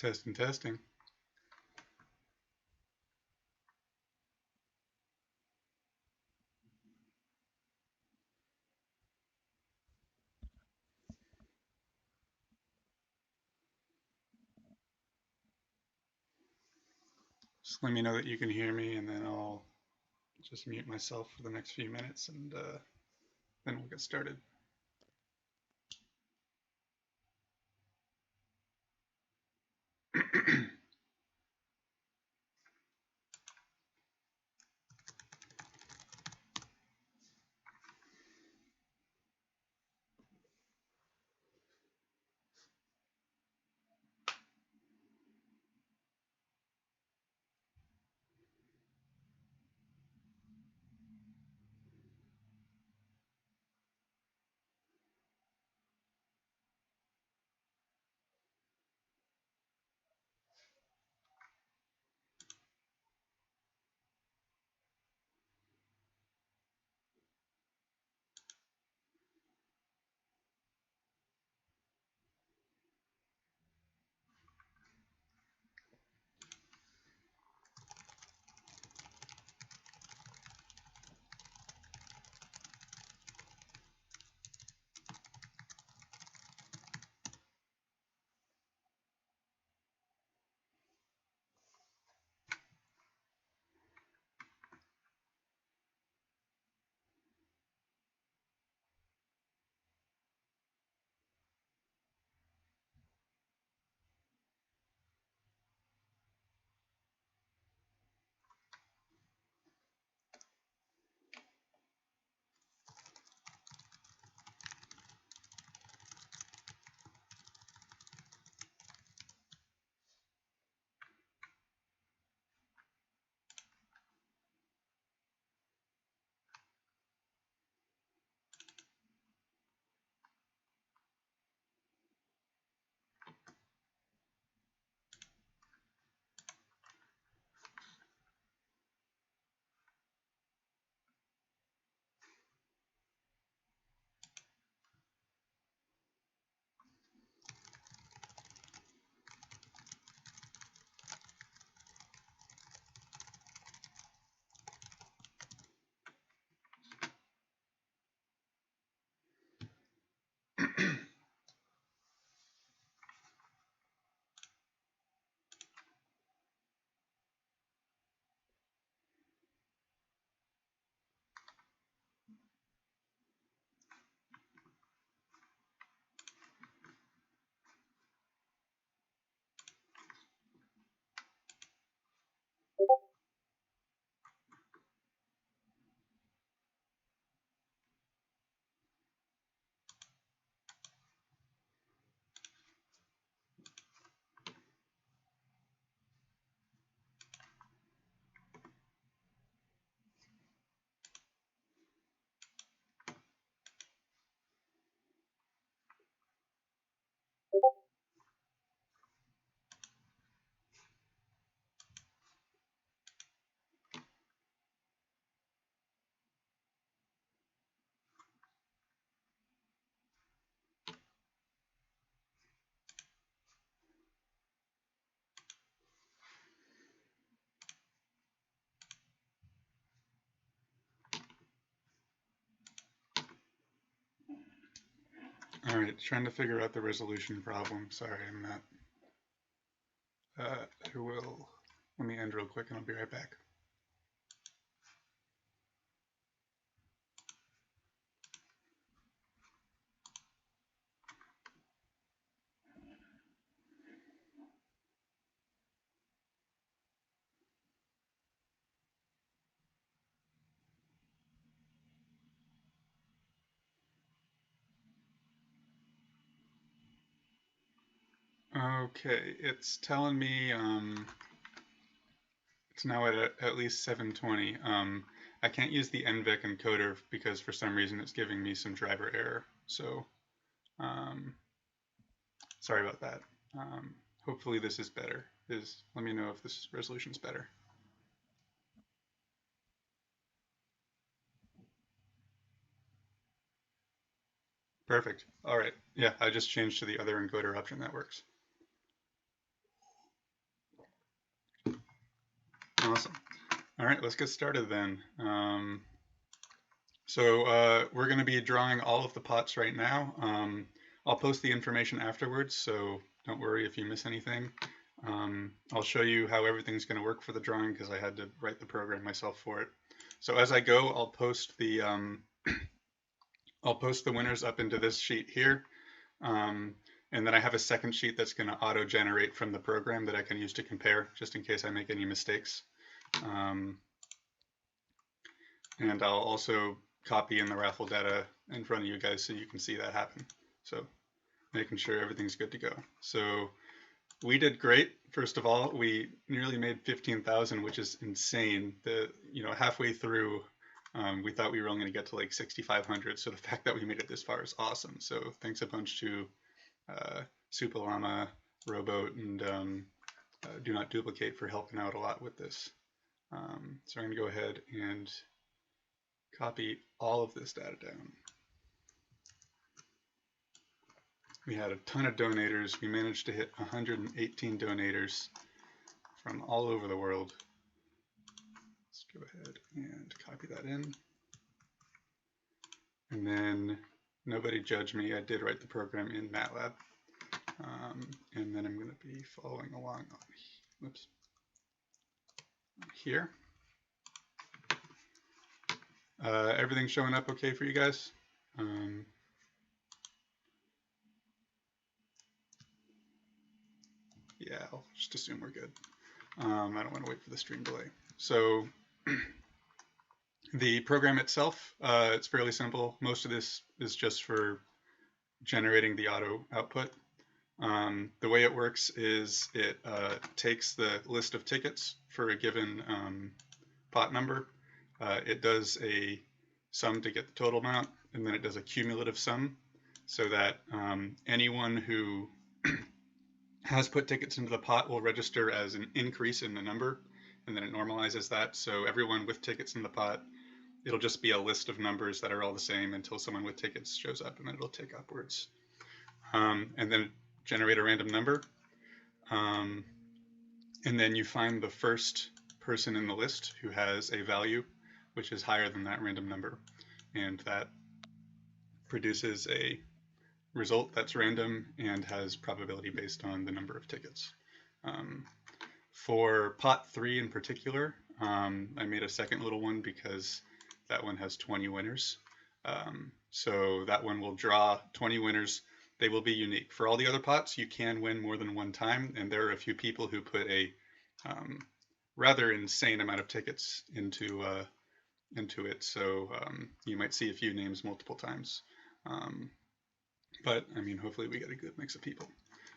Testing, testing. Just let me know that you can hear me, and then I'll just mute myself for the next few minutes, and then we'll get started. All right, trying to figure out the resolution problem. Sorry, I'm not. I will. Let me end real quick, and I'll be right back. Okay, it's telling me it's now at least 720. I can't use the NVIC encoder because for some reason it's giving me some driver error. So um, sorry about that. Hopefully this is better. Let me know if this resolution's better. Perfect. All right. Yeah, I just changed to the other encoder option. That works. Awesome. All right, let's get started then. We're going to be drawing all of the pots right now. I'll post the information afterwards, so don't worry if you miss anything. I'll show you how everything's going to work for the drawing because I had to write the program myself for it. So as I go, I'll post the winners up into this sheet here. And then I have a second sheet that's going to auto-generate from the program that I can use to compare, just in case I make any mistakes. And I'll also copy in the raffle data in front of you guys so you can see that happen. So making sure everything's good to go. So we did great. First of all, we nearly made 15,000, which is insane. Halfway through, we thought we were only going to get to like 6,500. So the fact that we made it this far is awesome. So thanks a bunch to Supalama, Rowboat, and Do Not Duplicate for helping out a lot with this. So I'm going to go ahead and copy all of this data down. We had a ton of donators. We managed to hit 118 donators from all over the world. Let's go ahead and copy that in. And then nobody judge me. I did write the program in MATLAB. And then I'm going to be following along on, here. Everything's showing up okay for you guys? Yeah, I'll just assume we're good. I don't want to wait for the stream delay. So the program itself, it's fairly simple. Most of this is just for generating the auto output. The way it works is it takes the list of tickets for a given pot number. It does a sum to get the total amount, and then it does a cumulative sum so that anyone who has put tickets into the pot will register as an increase in the number, and then it normalizes that. So everyone with tickets in the pot, it'll just be a list of numbers that are all the same until someone with tickets shows up, and then it'll tick upwards. And then generate a random number. And then you find the first person in the list who has a value which is higher than that random number. And that produces a result that's random and has probability based on the number of tickets. For pot 3 in particular, I made a second little one because that one has 20 winners. So that one will draw 20 winners. They will be unique. For all the other pots, you can win more than one time, and there are a few people who put a rather insane amount of tickets into it. So you might see a few names multiple times. But I mean, hopefully we get a good mix of people.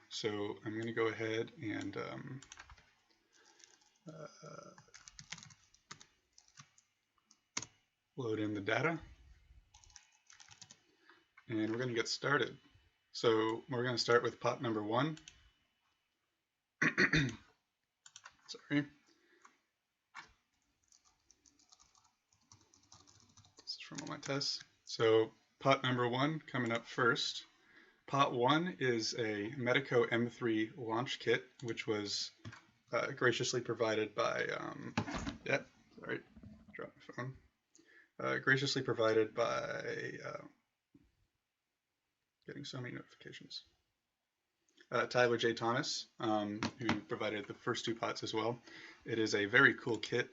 So I'm going to go ahead and load in the data, and we're going to get started. So we're going to start with pot number 1. Sorry. This is from all my tests. So pot number 1 coming up first. Pot 1 is a Medico M3 launch kit, which was graciously provided by, sorry, dropped my phone. Graciously provided by, getting so many notifications. Tyler J. Thomas, who provided the first 2 pots as well. It is a very cool kit.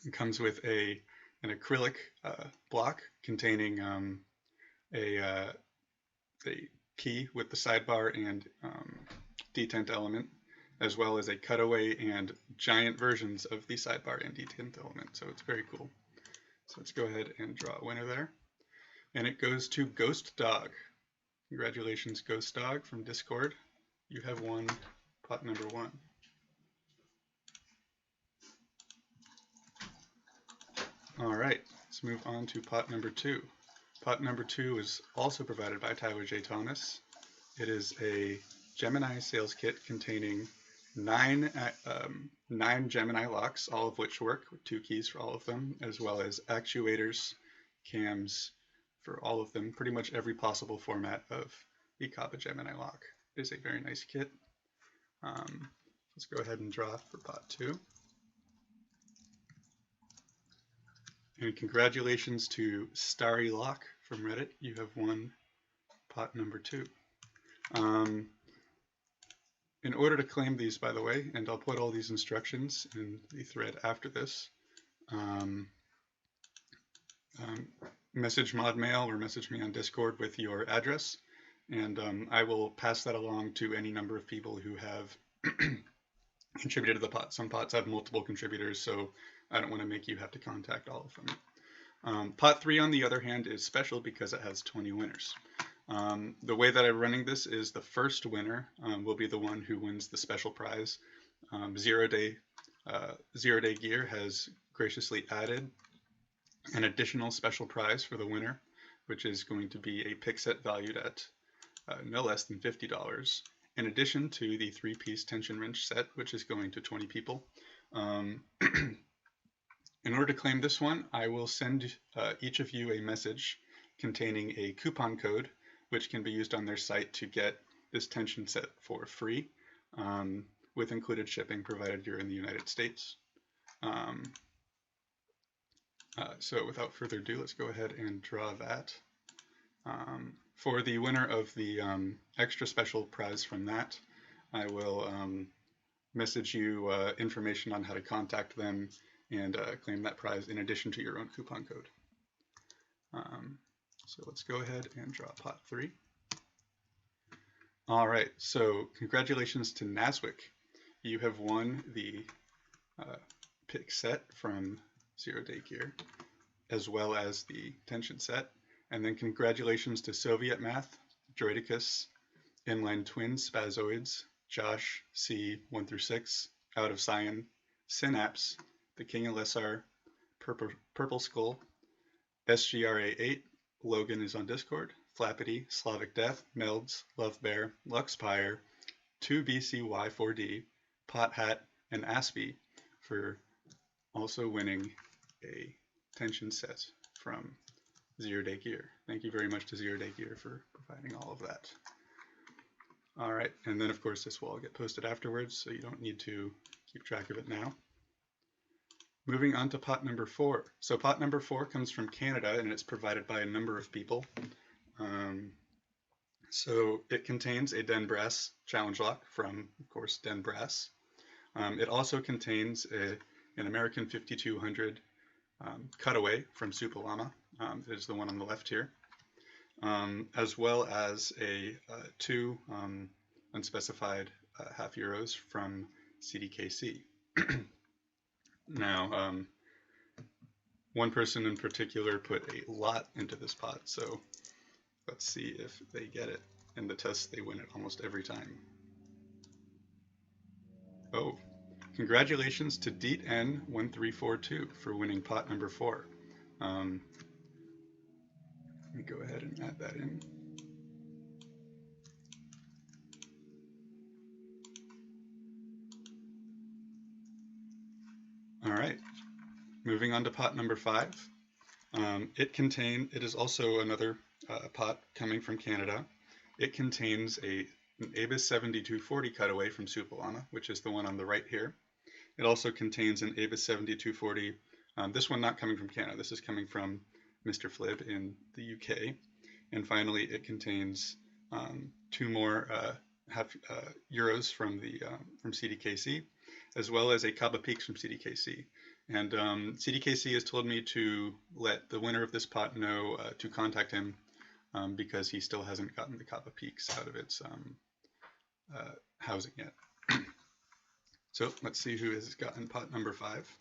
It comes with an acrylic block containing a key with the sidebar and detent element, as well as a cutaway and giant versions of the sidebar and detent element. So it's very cool. So let's go ahead and draw a winner there. And it goes to Ghost Dog. Congratulations, Ghost Dog from Discord. You have won pot number 1. All right, let's move on to pot number 2. Pot number 2 is also provided by Tyler J. Thomas. It is a Gemini sales kit containing 9 Gemini locks, all of which work with 2 keys for all of them, as well as actuators, cams, for all of them, pretty much every possible format of the Kappa Gemini lock. It is a very nice kit. Let's go ahead and draw for pot 2. And congratulations to Starry Lock from Reddit. You have won pot number 2. In order to claim these, by the way, and I'll put all these instructions in the thread after this, message ModMail or message me on Discord with your address, and I will pass that along to any number of people who have contributed to the pot. Some pots have multiple contributors, so I don't want to make you have to contact all of them. Pot 3, on the other hand, is special because it has 20 winners. The way that I'm running this is the first winner will be the one who wins the special prize. Zero Day Gear has graciously added an additional special prize for the winner, which is going to be a pick set valued at no less than $50, in addition to the 3-piece tension wrench set, which is going to 20 people. In order to claim this one, I will send each of you a message containing a coupon code, which can be used on their site to get this tension set for free, with included shipping provided you're in the United States. So without further ado, let's go ahead and draw that. For the winner of the extra special prize from that, I will message you information on how to contact them and claim that prize in addition to your own coupon code. So let's go ahead and draw pot 3. All right, so congratulations to Naswick. You have won the pick set from 0 Day Gear, as well as the tension set. And then congratulations to Soviet Math, Droidicus, Inline Twins, Spazoids, Josh C 1 through 6, Out of Cyan, Synapse, The King of Lessar, Purple Skull, SGRA 8, Logan is on Discord, Flappity, Slavic Death, Melds, Love Bear, Luxpire, 2BCY4D, Pot Hat, and Aspie for also winning a tension set from 0 Day Gear. Thank you very much to 0 Day Gear for providing all of that. All right, and then of course this will all get posted afterwards, so you don't need to keep track of it now. Moving on to pot number 4. So pot number 4 comes from Canada, and it's provided by a number of people. So it contains a Den Brass challenge lock from, of course, Den Brass. It also contains an American 5200 cutaway from Supalama. That is the one on the left here, as well as two unspecified half euros from CDKC. Now, one person in particular put a lot into this pot, so let's see if they get it. In the test, they win it almost every time. Oh, congratulations to DeetN1342 for winning pot number 4. Let me go ahead and add that in. All right, moving on to pot number 5. It is also another pot coming from Canada. It contains an Abus 7240 cutaway from Supalama, which is the one on the right here. It also contains an Abus 7240, this one not coming from Canada, this is coming from Mr. Flib in the UK. And finally, it contains 2 more half euros from CDKC, as well as a Kaba Peaks from CDKC. And CDKC has told me to let the winner of this pot know to contact him because he still hasn't gotten the Kaba Peaks out of its housing yet. So let's see who has gotten pot number 5.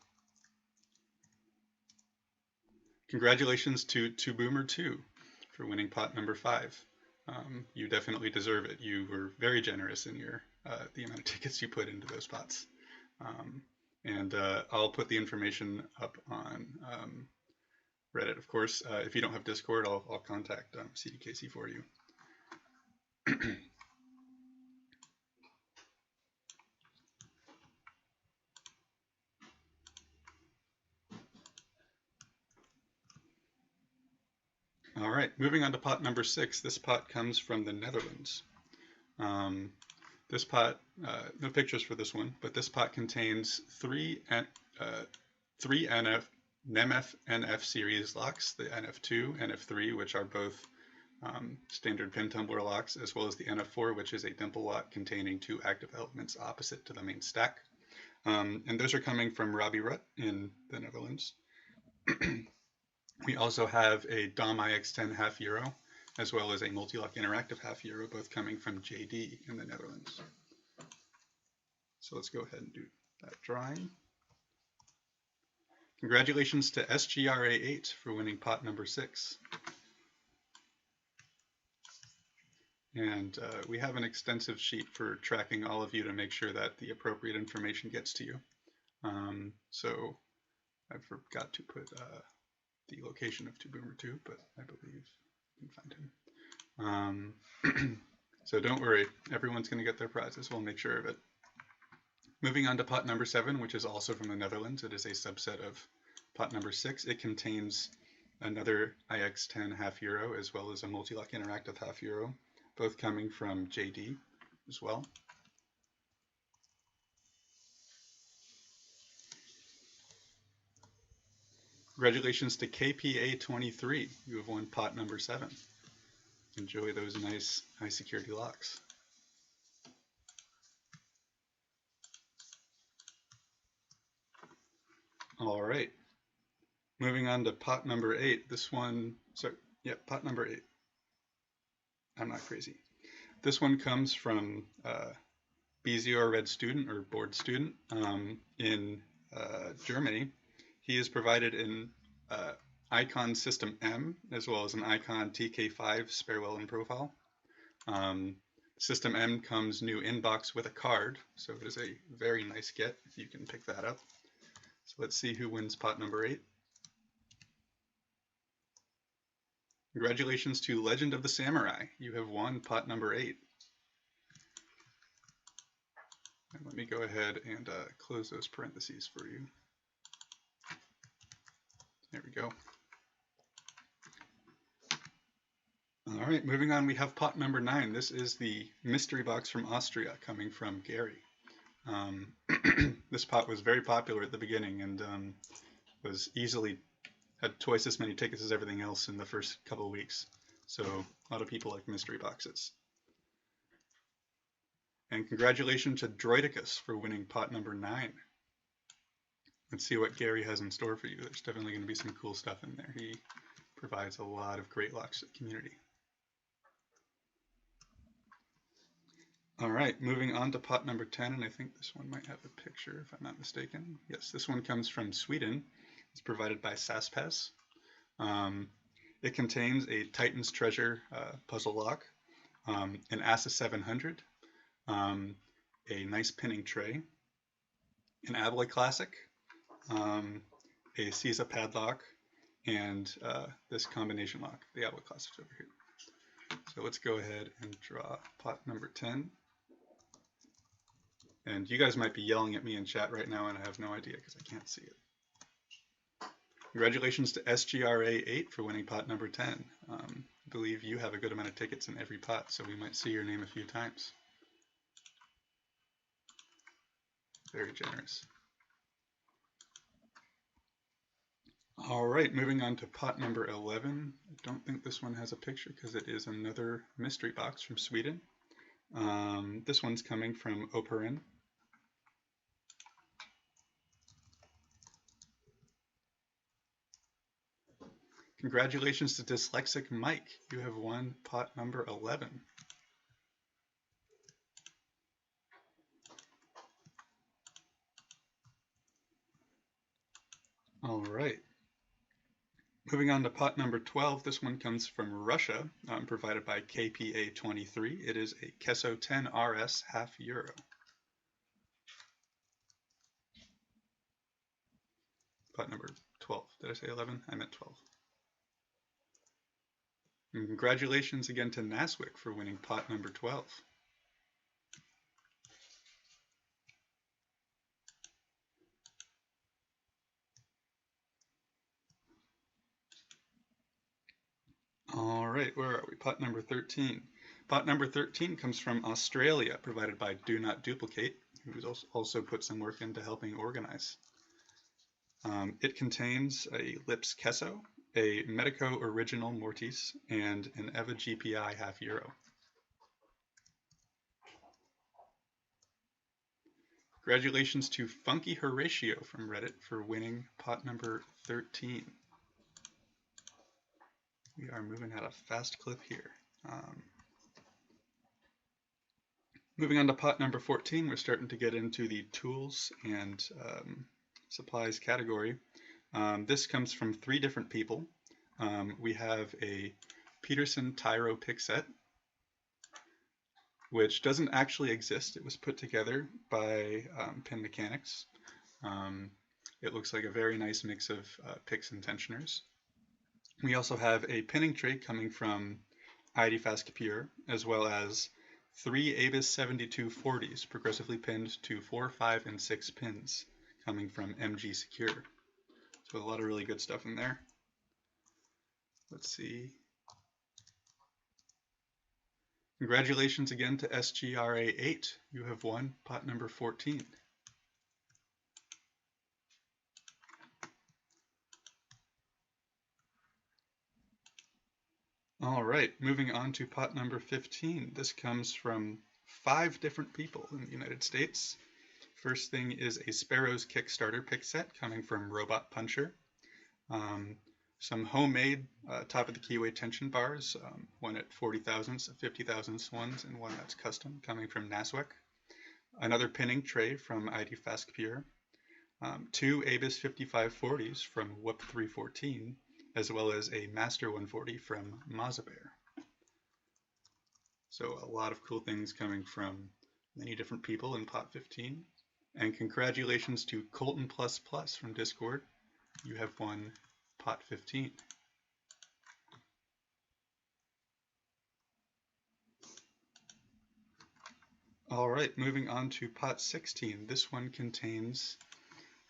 Congratulations to Boomer2 for winning pot number 5. You definitely deserve it. You were very generous in the amount of tickets you put into those pots. And I'll put the information up on Reddit, of course. If you don't have Discord, I'll contact CDKC for you. All right, moving on to pot number 6. This pot comes from the Netherlands. This pot, no pictures for this one, but this pot contains three NEMF NF series locks, the NF2, NF3, which are both standard pin tumbler locks, as well as the NF4, which is a dimple lock containing 2 active elements opposite to the main stack. And those are coming from Robbie Rutt in the Netherlands. We also have a DOM IX10 half euro, as well as a multi-lock interactive half euro, both coming from JD in the Netherlands. So let's go ahead and do that drawing. Congratulations to SGRA8 for winning pot number 6. And we have an extensive sheet for tracking all of you to make sure that the appropriate information gets to you. So I forgot to put the location of Boomer 2, but I believe you can find him. So don't worry, everyone's going to get their prizes. We'll make sure of it. Moving on to pot number 7, which is also from the Netherlands. It is a subset of pot number 6. It contains another IX10 half euro, as well as a multi-lock interactive half euro, both coming from JD as well. Congratulations to KPA23. You have won pot number 7. Enjoy those nice high security locks. All right. Moving on to pot number 8. This one, pot number 8. I'm not crazy. This one comes from BZR Red Student or Board Student in Germany. He is provided an Icon System M as well as an Icon TK5 Sparewell and Profile. System M comes new in box with a card, so it is a very nice get if you can pick that up. So let's see who wins pot number 8. Congratulations to Legend of the Samurai. You have won pot number 8. And let me go ahead and close those parentheses for you. There we go. All right, moving on, we have pot number 9. This is the mystery box from Austria coming from Gary. This pot was very popular at the beginning and had twice as many tickets as everything else in the first couple of weeks. So a lot of people like mystery boxes. And congratulations to Droidicus for winning pot number 9. Let's see what Gary has in store for you. There's definitely going to be some cool stuff in there. He provides a lot of great locks to the community. All right, moving on to pot number 10, and I think this one might have a picture if I'm not mistaken. Yes, this one comes from Sweden. It's provided by Saspes. It contains a Titan's Treasure puzzle lock, an ASA 700, a nice pinning tray, an Abloy Classic, a CISA padlock, and this combination lock, the Abloy Classic over here. So let's go ahead and draw pot number 10. And you guys might be yelling at me in chat right now, and I have no idea because I can't see it. Congratulations to SGRA8 for winning pot number 10. I believe you have a good amount of tickets in every pot, so we might see your name a few times. Very generous. All right, moving on to pot number 11. I don't think this one has a picture because it is another mystery box from Sweden. This one's coming from Operin. Congratulations to Dyslexic Mike. You have won pot number 11. All right. Moving on to pot number 12. This one comes from Russia, provided by KPA23. It is a Kesso 10 RS half euro. Pot number 12. Did I say 11? I meant 12. And congratulations again to Naswick for winning pot number 12. All right, where are we? Pot number 13. Pot number 13 comes from Australia, provided by Do Not Duplicate, who also put some work into helping organize. It contains a Lips Queso, a Medico Original Mortis, and an Eva GPI half euro. Congratulations to Funky Horatio from Reddit for winning pot number 13. We are moving at a fast clip here. Moving on to pot number 14, we're starting to get into the tools and supplies category. This comes from 3 different people. We have a Peterson Tyro pick set, which doesn't actually exist. It was put together by Pin Mechanics. It looks like a very nice mix of picks and tensioners. We also have a pinning tray coming from ID Fast Pure, as well as 3 Avis 7240s progressively pinned to 4, 5, and 6 pins coming from MG Secure. So a lot of really good stuff in there. Let's see. Congratulations again to SGRA8. You have won pot number 14. All right, moving on to pot number 15. This comes from 5 different people in the United States. First thing is a Sparrows Kickstarter pick set coming from Robot Puncher. Some homemade top of the keyway tension bars, one at 40 thousandths, 50 thousandths ones, and one that's custom coming from Naswick. Another pinning tray from ID Fast Pure. 2 Avis 5540s from Whoop 314, as well as a Master 140 from Mazabear. So a lot of cool things coming from many different people in pot 15. And congratulations to Colton++ from Discord. You have won pot 15. All right, moving on to pot 16. This one contains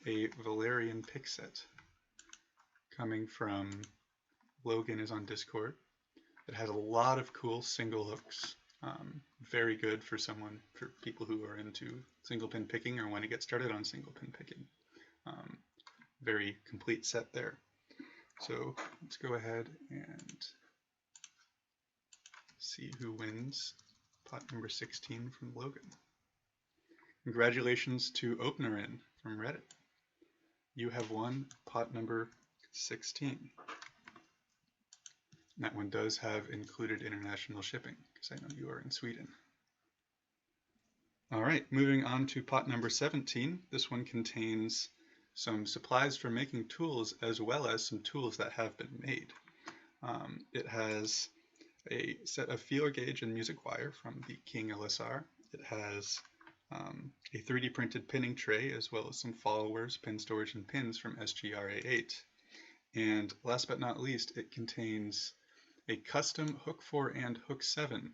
a Valerian pick set coming from Logan is on Discord. It has a lot of cool single hooks. Very good for people who are into single pin picking or want to get started on single pin picking. Very complete set there. So let's go ahead and see who wins pot number 16 from Logan. Congratulations to Openerin from Reddit. You have won pot number 16. And that one does have included international shipping, because I know you are in Sweden. All right, moving on to pot number 17. This one contains some supplies for making tools, as well as some tools that have been made. It has a set of feeler gauge and music wire from the King LSR. It has a 3D printed pinning tray, as well as some followers, pin storage, and pins from SGRA8. And last but not least, it contains a custom Hook 4 and Hook 7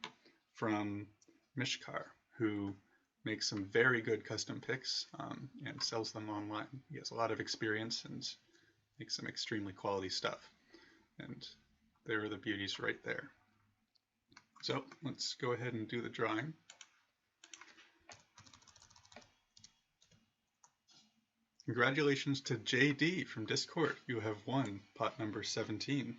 from Mishkar, who makes some very good custom picks and sells them online. He has a lot of experience and makes some extremely quality stuff. And there are the beauties right there. So let's go ahead and do the drawing. Congratulations to JD from Discord. You have won pot number 17.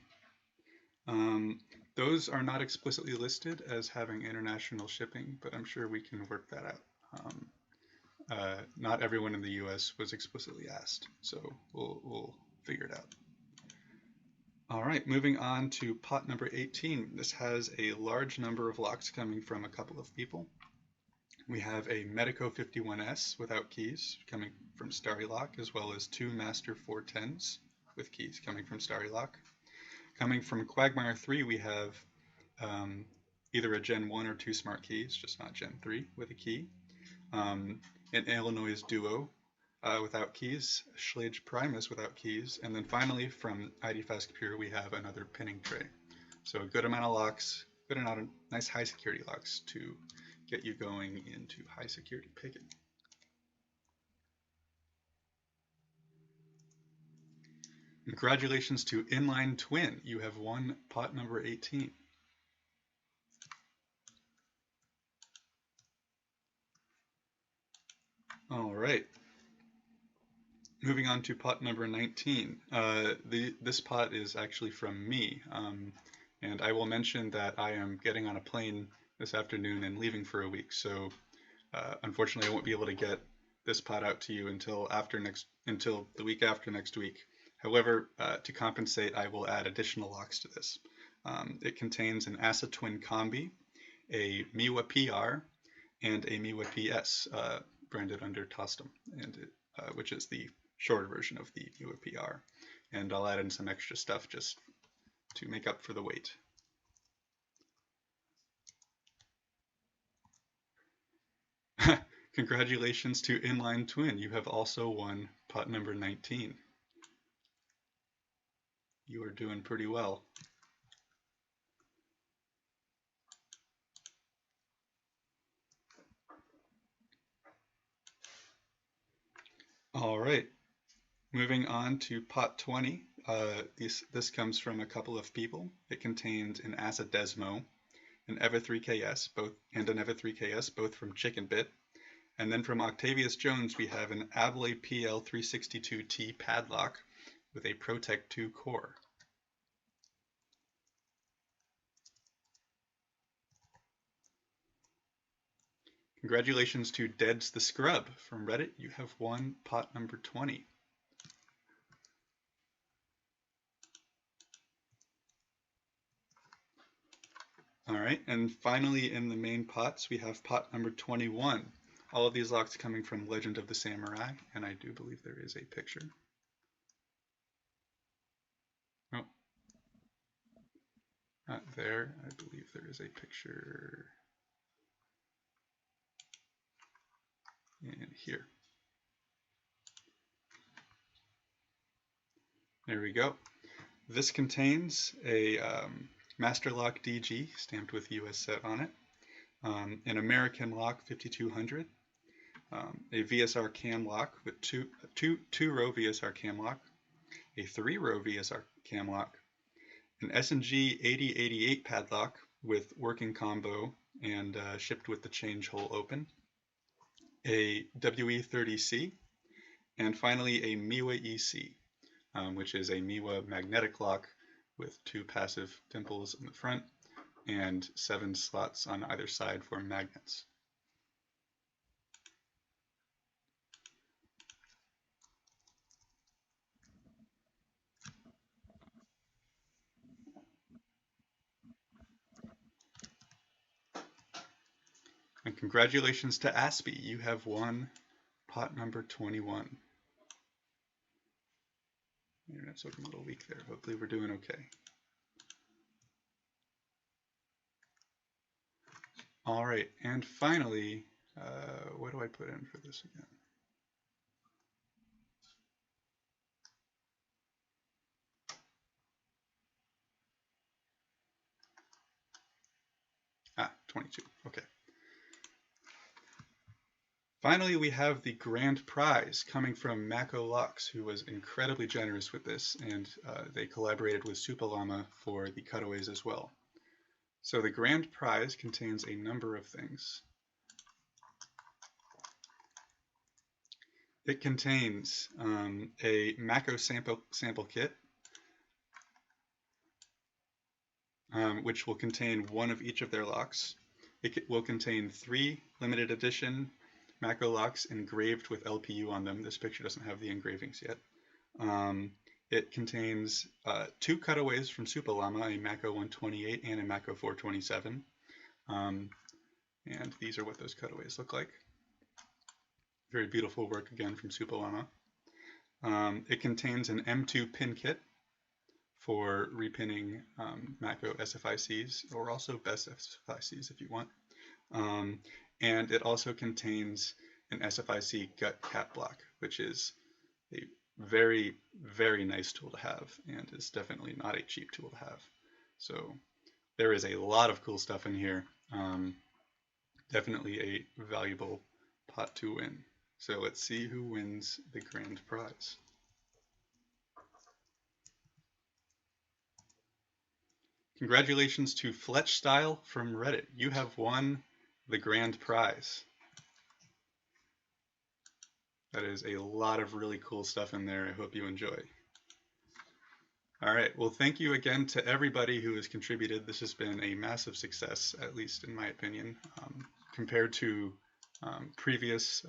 Those are not explicitly listed as having international shipping, but I'm sure we can work that out. Not everyone in the US was explicitly asked, so we'll figure it out. All right, moving on to pot number 18. This has a large number of locks coming from a couple of people. We have a Medico 51S without keys coming from Starry Lock, as well as 2 Master 410s with keys coming from Starry Lock. Coming from Quagmire 3, we have either a Gen 1 or 2 smart keys, just not Gen 3 with a key. An Illinois Duo without keys, Schlage Primus without keys, and then finally from ID Fast Pure we have another pinning tray. So a good amount of locks, good amount of nice high security locks to get you going into high security picking. Congratulations to Inline Twin. You have won pot number 18. All right. Moving on to pot number 19. This pot is actually from me, and I will mention that I am getting on a plane this afternoon and leaving for a week. So unfortunately, I won't be able to get this pot out to you until the week after next week. However, to compensate, I will add additional locks to this. It contains an ASA Twin Combi, a Miwa PR, and a Miwa PS, branded under Tostem, which is the shorter version of the Miwa PR. And I'll add in some extra stuff just to make up for the weight. Congratulations to Inline Twin. You have also won pot number 19. You are doing pretty well. All right, moving on to pot 20. This comes from a couple of people. It contains an ASA Desmo, an EVA 3KS, and an EVA 3KS, both from Chicken Bit. And then from Octavius Jones, we have an Abloy PL362T padlock with a Protect 2 core. Congratulations to Deads the Scrub from Reddit. You have won pot number 20. All right, and finally in the main pots, we have pot number 21. All of these locks coming from Legend of the Samurai, and I do believe there is a picture. Oh, not there. I believe there is a picture in here. There we go. This contains a Master Lock DG stamped with US set on it, an American Lock 5200, a VSR cam lock with two-row VSR cam lock, a 3-row VSR cam lock, an S&G 8088 padlock with working combo and shipped with the change hole open, a WE30C, and finally a Miwa EC, which is a Miwa magnetic lock with 2 passive dimples in the front and 7 slots on either side for magnets. And congratulations to Aspie, you have won pot number 21. The internet's looking a little weak there. Hopefully we're doing okay. All right, and finally, what do I put in for this again? Ah, 22, okay. Finally, we have the grand prize coming from Mako Lux, who was incredibly generous with this, and they collaborated with Supalama for the cutaways as well. So the grand prize contains a number of things. It contains a Mako sample kit, which will contain one of each of their locks. It will contain 3 limited edition Mako locks engraved with LPU on them. This picture doesn't have the engravings yet. It contains 2 cutaways from Supalama, a Mako 128 and a Mako 427. And these are what those cutaways look like. Very beautiful work again from Supalama. It contains an M2 pin kit for repinning Mako SFICs, or also best SFICs if you want. And it also contains an SFIC gut cap block, which is a very, very nice tool to have, and is definitely not a cheap tool to have. So there is a lot of cool stuff in here. Definitely a valuable pot to win. So let's see who wins the grand prize. Congratulations to Fletch Style from Reddit. You have won the grand prize. That is a lot of really cool stuff in there. I hope you enjoy. All right. Well, thank you again to everybody who has contributed. This has been a massive success, at least in my opinion, compared to previous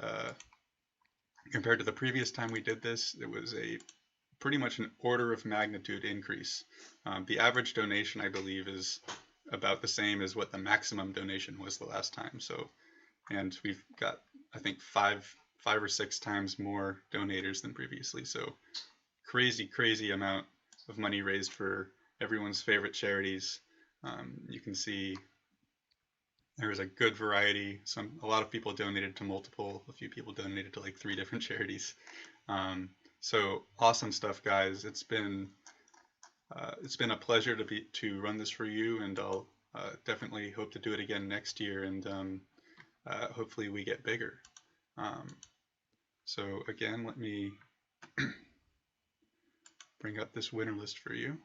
compared to the previous time we did this. It was a pretty much an order of magnitude increase. The average donation, I believe, is about the same as what the maximum donation was the last time. So, and we've got, I think, five or six times more donators than previously. So, crazy amount of money raised for everyone's favorite charities. You can see there was a good variety. A lot of people donated to multiple. A few people donated to like 3 different charities. So awesome stuff, guys. It's been a pleasure to run this for you, and I'll definitely hope to do it again next year, and hopefully we get bigger. So again, let me bring up this winner list for you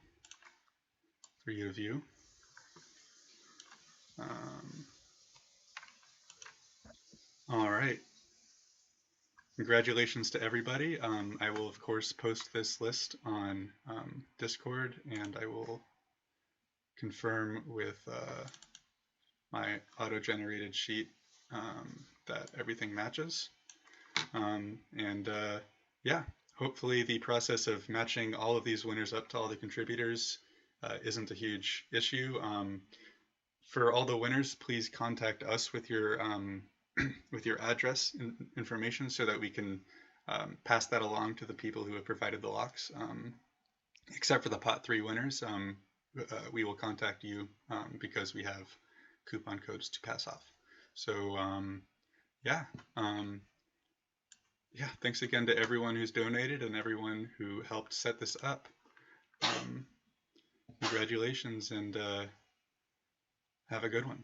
to view. All right. Congratulations to everybody. I will, of course, post this list on Discord, and I will confirm with my auto-generated sheet that everything matches. Yeah, hopefully the process of matching all of these winners up to all the contributors isn't a huge issue. For all the winners, please contact us with your with your address information so that we can pass that along to the people who have provided the locks. Except for the pot 3 winners, we will contact you because we have coupon codes to pass off. So yeah, thanks again to everyone who's donated and everyone who helped set this up. Congratulations, and have a good one.